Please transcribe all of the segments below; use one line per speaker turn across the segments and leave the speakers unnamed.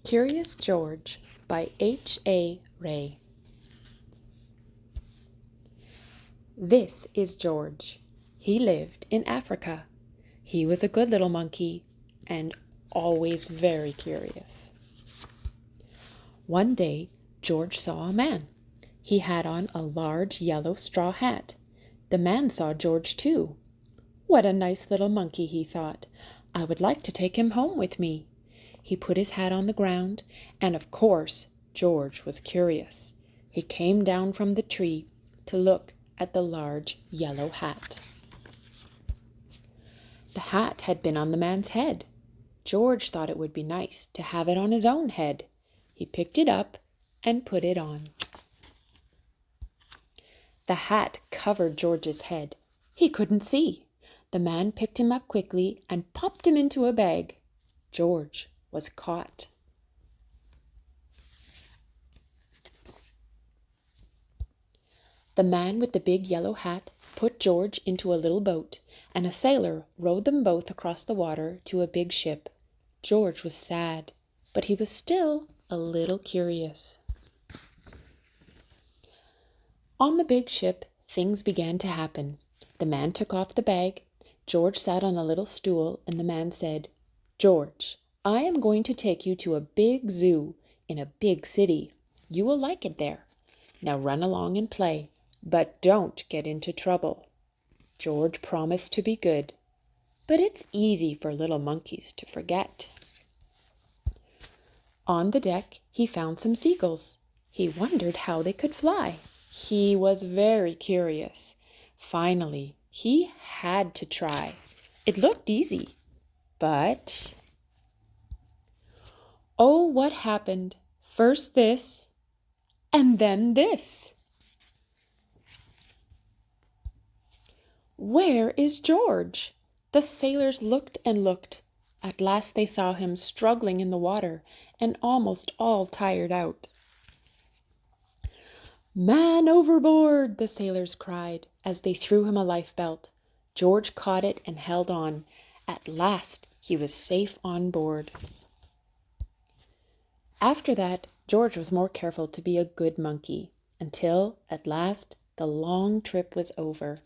Curious George by H.A. Ray. This is George. He lived in Africa. He was a good little monkey and always very curious. One day, George saw a man. He had on a large yellow straw hat. The man saw George too. What a nice little monkey, he thought. I would like to take him home with me. He put his hat on the ground, and of course George was curious. He came down from the tree to look at the large yellow hat. The hat had been on the man's head. George thought it would be nice to have it on his own head. He picked it up and put it on. The hat covered George's head. He couldn't see. The man picked him up quickly and popped him into a bag. George was caught. The man with the big yellow hat put George into a little boat, and a sailor rowed them both across the water to a big ship. George was sad, but he was still a little curious. On the big ship, things began to happen. The man took off the bag. George sat on a little stool, and the man said, "George, I am going to take you to a big zoo in a big city. You will like it there. Now run along and play, but don't get into trouble." George promised to be good, but it's easy for little monkeys to forget. On the deck, he found some seagulls. He wondered how they could fly. He was very curious. Finally, he had to try. It looked easy, but oh, what happened? First this, and then this. Where is George? The sailors looked and looked. At last they saw him struggling in the water and almost all tired out. "Man overboard!" the sailors cried as they threw him a lifebelt. George caught it and held on. At last he was safe on board. After that, George was more careful to be a good monkey, until, at last, the long trip was over.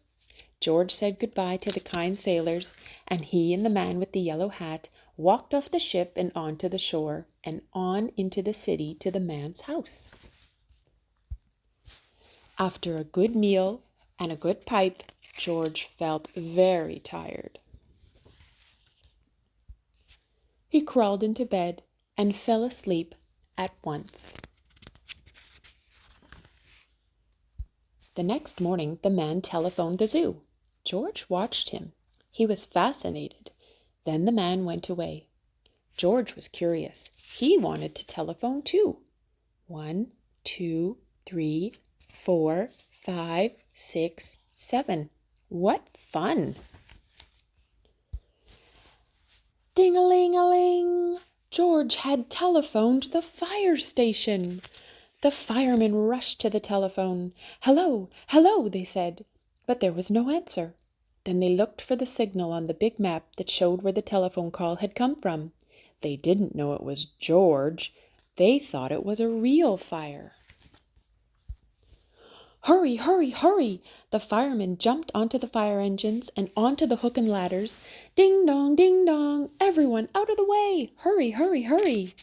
George said goodbye to the kind sailors, and he and the man with the yellow hat walked off the ship and onto the shore, and on into the city to the man's house. After a good meal and a good pipe, George felt very tired. He crawled into bed and fell asleep at once. The next morning, the man telephoned the zoo. George watched him. He was fascinated. Then the man went away. George was curious. He wanted to telephone too. 1, 2, 3, 4, 5, 6, 7. What fun! Ding-a-ling-a-ling! George had telephoned the fire station. The firemen rushed to the telephone. "Hello, hello," they said, but there was no answer. Then they looked for the signal on the big map that showed where the telephone call had come from. They didn't know it was George. They thought it was a real fire. "Hurry, hurry, hurry!" The firemen jumped onto the fire engines and onto the hook and ladders. "Ding dong, ding dong! Everyone out of the way! Hurry, hurry, hurry!"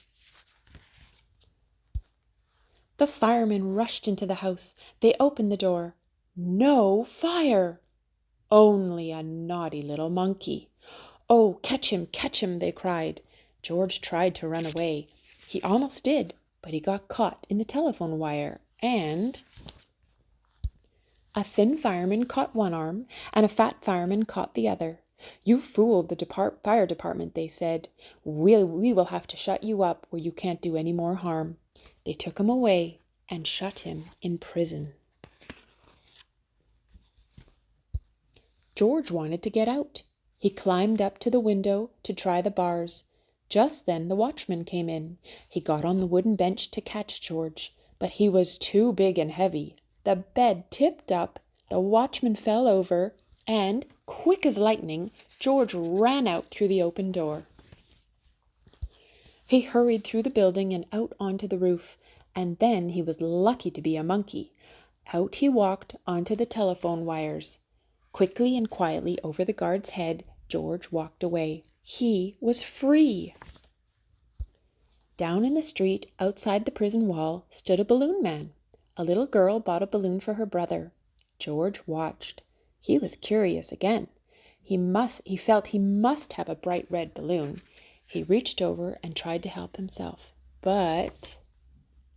The firemen rushed into the house. They opened the door. No fire! Only a naughty little monkey. "Oh, catch him," they cried. George tried to run away. He almost did, but he got caught in the telephone wire, and a thin fireman caught one arm, and a fat fireman caught the other. "You fooled the fire department," they said. We will have to shut you up where you can't do any more harm." They took him away and shut him in prison. George wanted to get out. He climbed up to the window to try the bars. Just then the watchman came in. He got on the wooden bench to catch George, but he was too big and heavy. The bed tipped up, the watchman fell over, and, quick as lightning, George ran out through the open door. He hurried through the building and out onto the roof, and then he was lucky to be a monkey. Out he walked onto the telephone wires. Quickly and quietly over the guard's head, George walked away. He was free. Down in the street, outside the prison wall, stood a balloon man. A little girl bought a balloon for her brother. George watched. He was curious again. He felt he must have a bright red balloon. He reached over and tried to help himself. But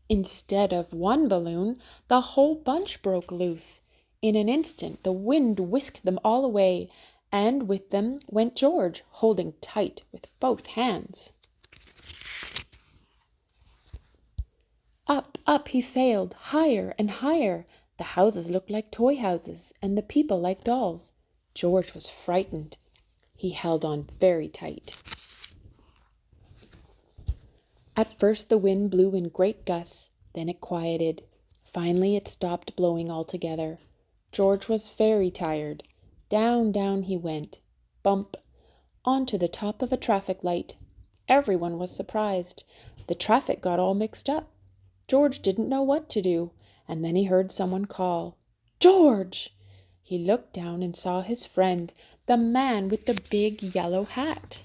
instead of one balloon, the whole bunch broke loose. In an instant, the wind whisked them all away, and with them went George, holding tight with both hands. Up, up he sailed, higher and higher. The houses looked like toy houses, and the people like dolls. George was frightened. He held on very tight. At first the wind blew in great gusts, then it quieted. Finally it stopped blowing altogether. George was very tired. Down, down he went, bump, onto the top of a traffic light. Everyone was surprised. The traffic got all mixed up. George didn't know what to do, and then he heard someone call, "George!" He looked down and saw his friend, the man with the big yellow hat.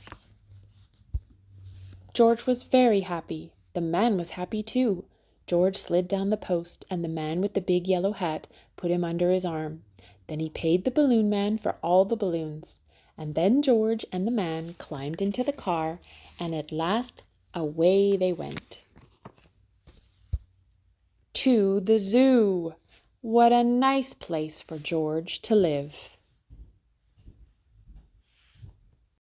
George was very happy. The man was happy too. George slid down the post, and the man with the big yellow hat put him under his arm. Then he paid the balloon man for all the balloons. And then George and the man climbed into the car, and at last away they went. To the zoo! What a nice place for George to live!